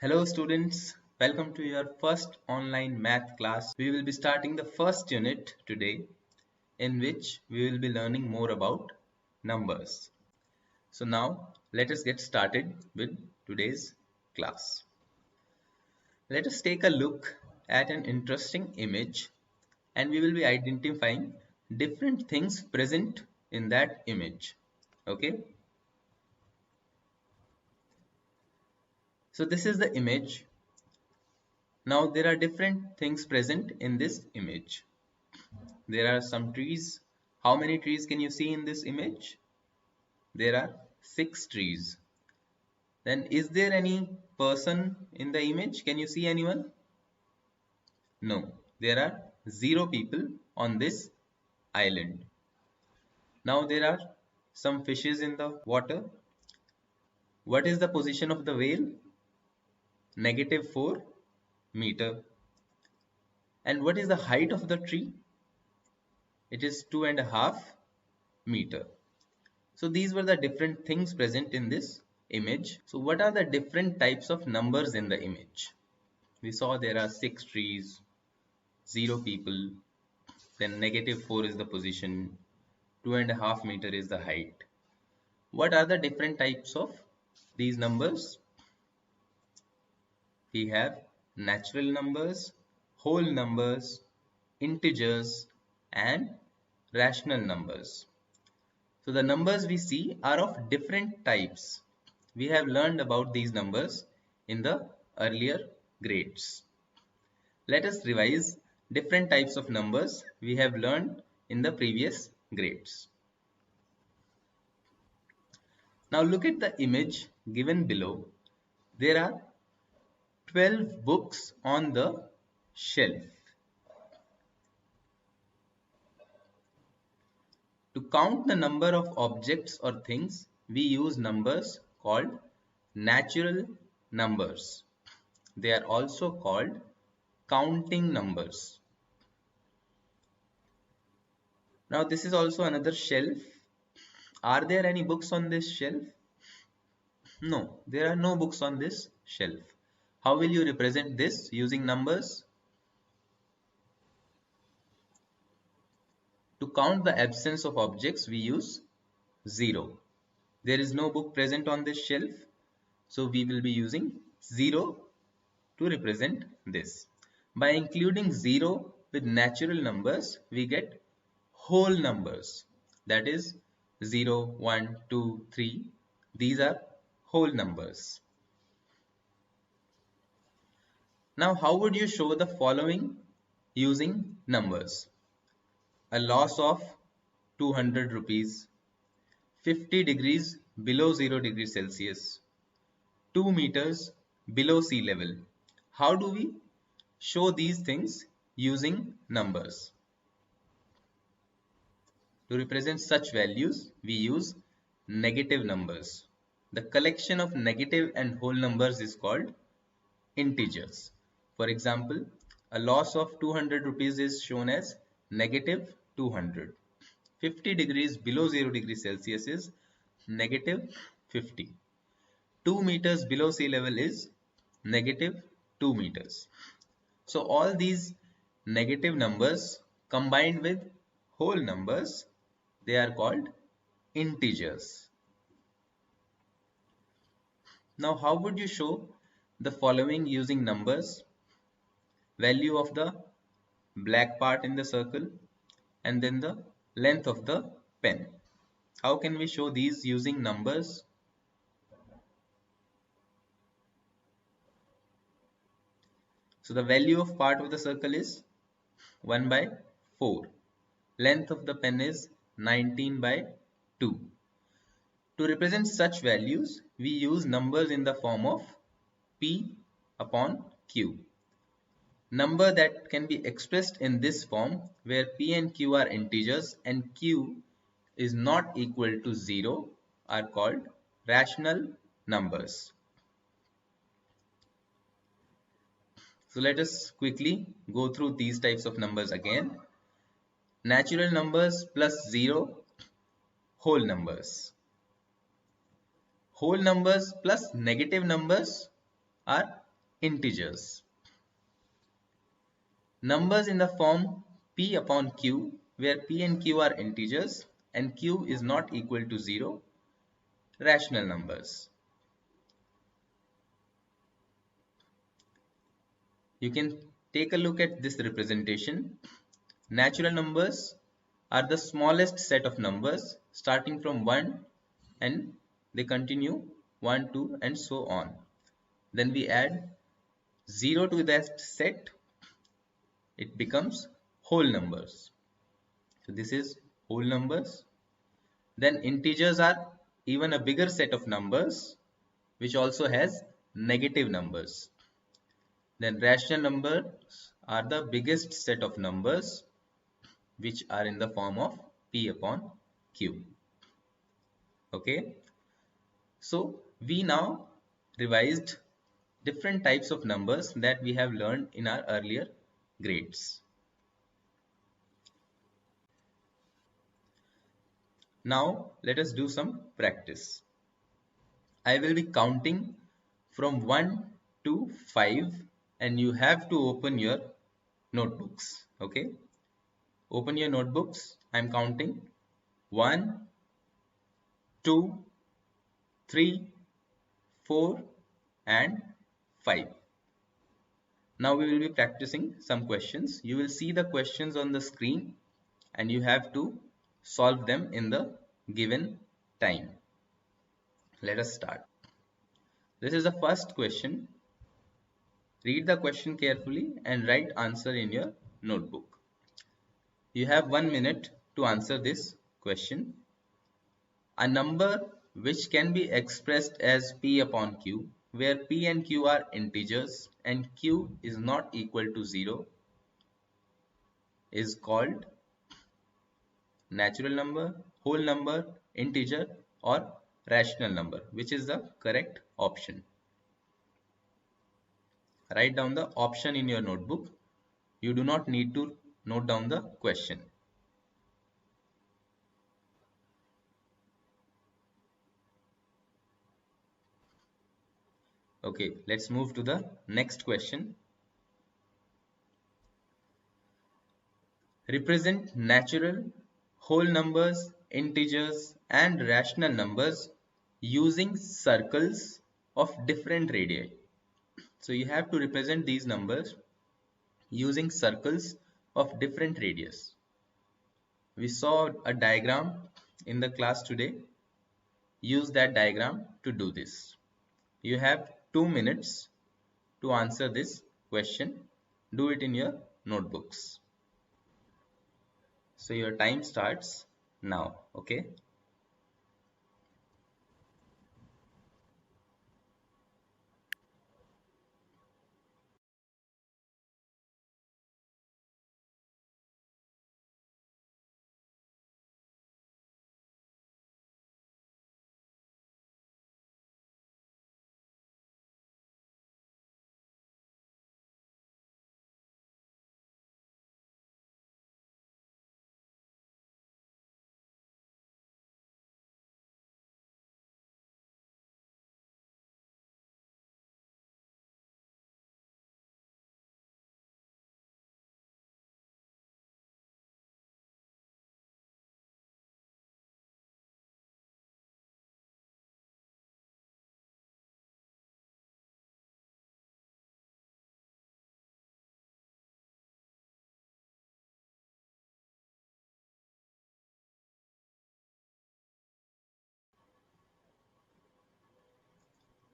Hello students, welcome to your first online math class. We will be starting the first unit today in which we will be learning more about numbers. So now let us get started with today's class. Let us take a look at an interesting image and we will be identifying different things present in that image. Okay, so this is the image. Now there are different things present in this image. There are some trees. How many trees can you see in this image? There are 6 trees. Then is there any person in the image? Can you see anyone? No. There are 0 people on this island. Now there are some fishes in the water. What is the position of the whale? -4 meter. And what is the height of the tree? It is 2.5 meter. So these were the different things present in this image. So what are the different types of numbers in the image? We saw there are 6 trees, 0 people, then -4 is the position, 2.5 meter is the height. What are the different types of these numbers? We have natural numbers, whole numbers, integers, and rational numbers. So the numbers we see are of different types. We have learned about these numbers in the earlier grades. Let us revise different types of numbers we have learned in the previous grades. Now look at the image given below. There are 12 books on the shelf. To count the number of objects or things, we use numbers called natural numbers. They are also called counting numbers. Now this is also another shelf. Are there any books on this shelf? No, there are no books on this shelf. How will you represent this using numbers? To count the absence of objects, we use 0. There is no book present on this shelf, so we will be using 0 to represent this. By including 0 with natural numbers, we get whole numbers. That is 0, 1, 2, 3. These are whole numbers. Now, how would you show the following using numbers? A loss of 200 rupees, 50 degrees below 0 degrees Celsius, 2 meters below sea level. How do we show these things using numbers? To represent such values, we use negative numbers. The collection of negative and whole numbers is called integers. For example, a loss of 200 rupees is shown as negative 200. 50 degrees below 0 degrees Celsius is negative 50. 2 meters below sea level is negative 2 meters. So all these negative numbers combined with whole numbers, they are called integers. Now how would you show the following using numbers? Value of the black part in the circle and then the length of the pen. How can we show these using numbers? So the value of part of the circle is 1 by 4. Length of the pen is 19 by 2. To represent such values, we use numbers in the form of P upon Q. Number that can be expressed in this form where P and Q are integers and Q is not equal to 0 are called rational numbers. So let us quickly go through these types of numbers again. Natural numbers plus 0, whole numbers. Whole numbers plus negative numbers are integers. Numbers in the form p upon q, where p and q are integers and q is not equal to 0, rational numbers. You can take a look at this representation. Natural numbers are the smallest set of numbers starting from 1 and they continue 1, 2 and so on. Then we add 0 to that set, it becomes whole numbers. So this is whole numbers. Then integers are even a bigger set of numbers which also has negative numbers. Then rational numbers are the biggest set of numbers which are in the form of p upon q. Okay, so we now revised different types of numbers that we have learned in our earlier grades. Now let us do some practice. I will be counting from 1 to 5 and you have to open your notebooks. Okay, open your notebooks. I'm counting 1, 2, 3, 4 and 5. Now we will be practicing some questions. You will see the questions on the screen and you have to solve them in the given time. Let us start. This is the first question. Read the question carefully and write answer in your notebook. You have 1 minute to answer this question. A number which can be expressed as p upon q, where p and q are integers and q is not equal to 0, is called natural number, whole number, integer or rational number. Which is the correct option? Write down the option in your notebook. You do not need to note down the question. Okay, let's move to the next question. Represent natural, whole numbers, integers and rational numbers using circles of different radii. So you have to represent these numbers using circles of different radius. We saw a diagram in the class today. Use that diagram to do this. You have 2 minutes to answer this question. Do it in your notebooks. So your time starts now. Okay.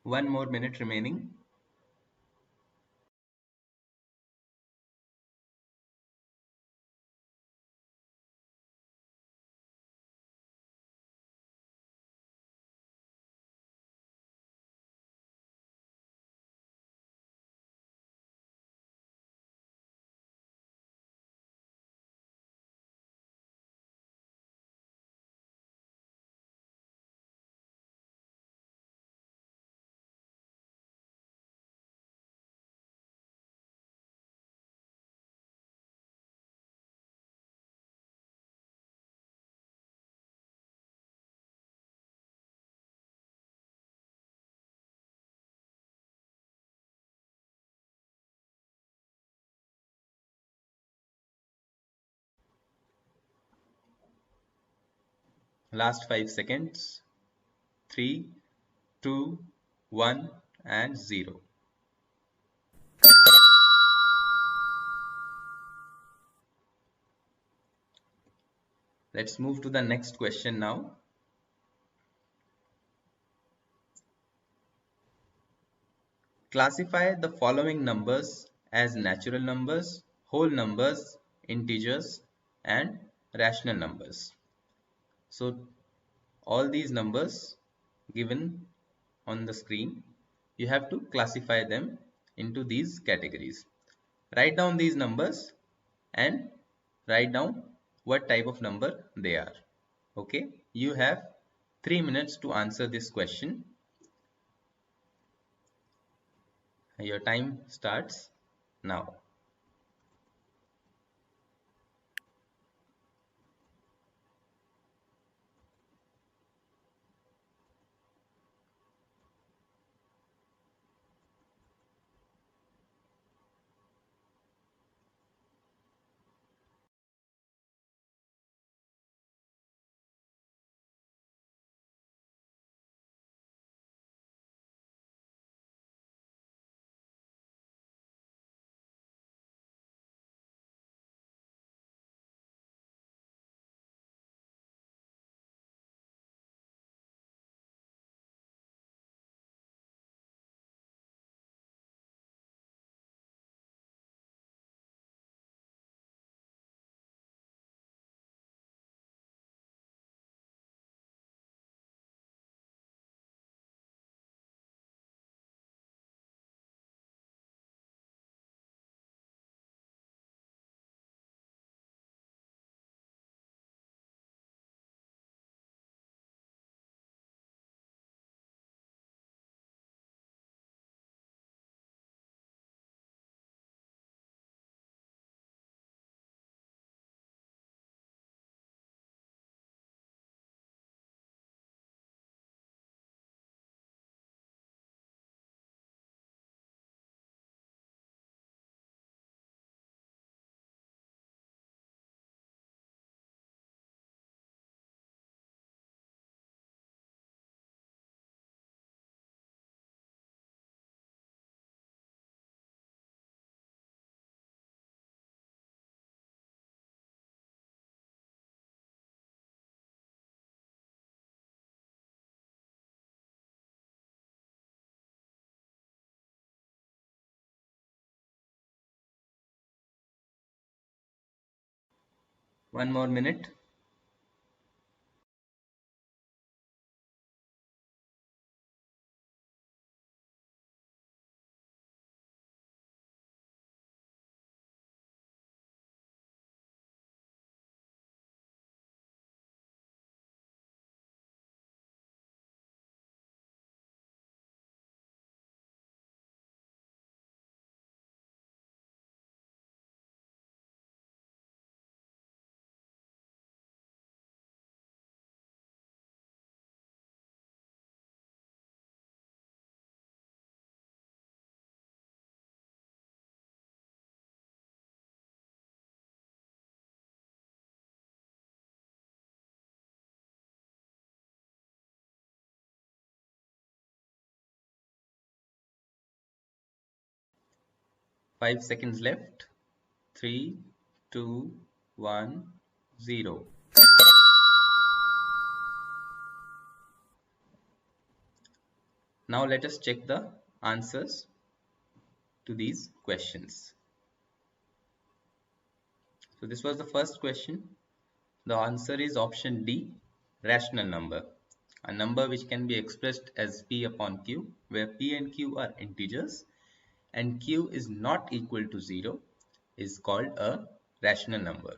One more minute remaining. Last 5 seconds. 3, 2, 1 and 0. Let's move to the next question now. Classify the following numbers as natural numbers, whole numbers, integers, and rational numbers. So all these numbers given on the screen, you have to classify them into these categories. Write down these numbers and write down what type of number they are. Okay, you have 3 minutes to answer this question. Your time starts now. One more minute. Five seconds left. 3, 2, 1, 0. Now let us check the answers to these questions. So this was the first question. The answer is option D, rational number. A number which can be expressed as P upon Q, where P and Q are integers and Q is not equal to 0 is called a rational number.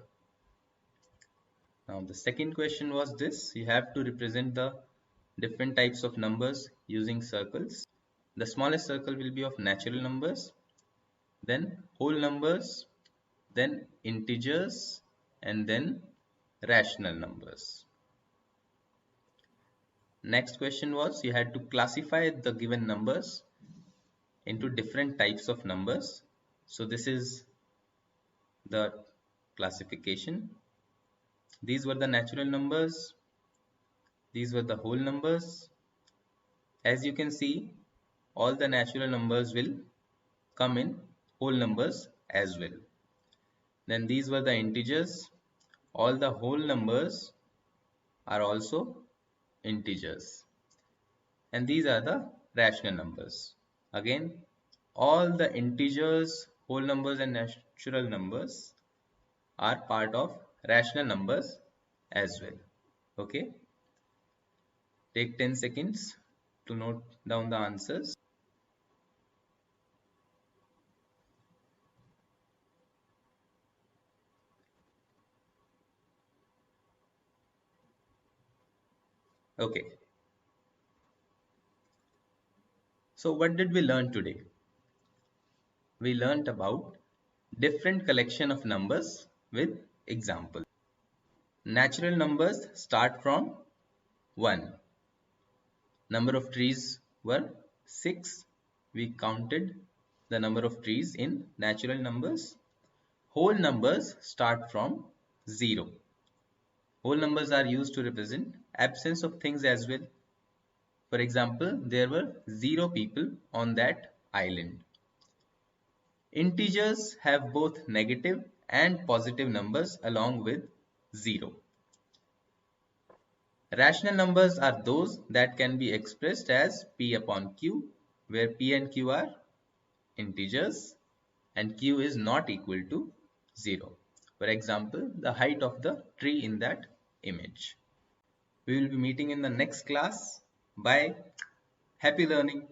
Now the second question was this. You have to represent the different types of numbers using circles. The smallest circle will be of natural numbers, then whole numbers, then integers, and then rational numbers. Next question was you had to classify the given numbers into different types of numbers. So this is the classification. These were the natural numbers, These were the whole numbers. As you can see, all the natural numbers will come in whole numbers as well. Then these were the integers. All the whole numbers are also integers. And these are the rational numbers. Again, all the integers, whole numbers and natural numbers are part of rational numbers as well. Okay, take 10 seconds to note down the answers. Okay, so what did we learn today? We learnt about different collection of numbers with examples. Natural numbers start from 1. Number of trees were 6. We counted the number of trees in natural numbers. Whole numbers start from 0. Whole numbers are used to represent absence of things as well. For example, there were 0 people on that island. Integers have both negative and positive numbers along with 0. Rational numbers are those that can be expressed as P upon Q, where P and Q are integers and Q is not equal to 0. For example, the height of the tree in that image. We will be meeting in the next class. Bye. Happy learning.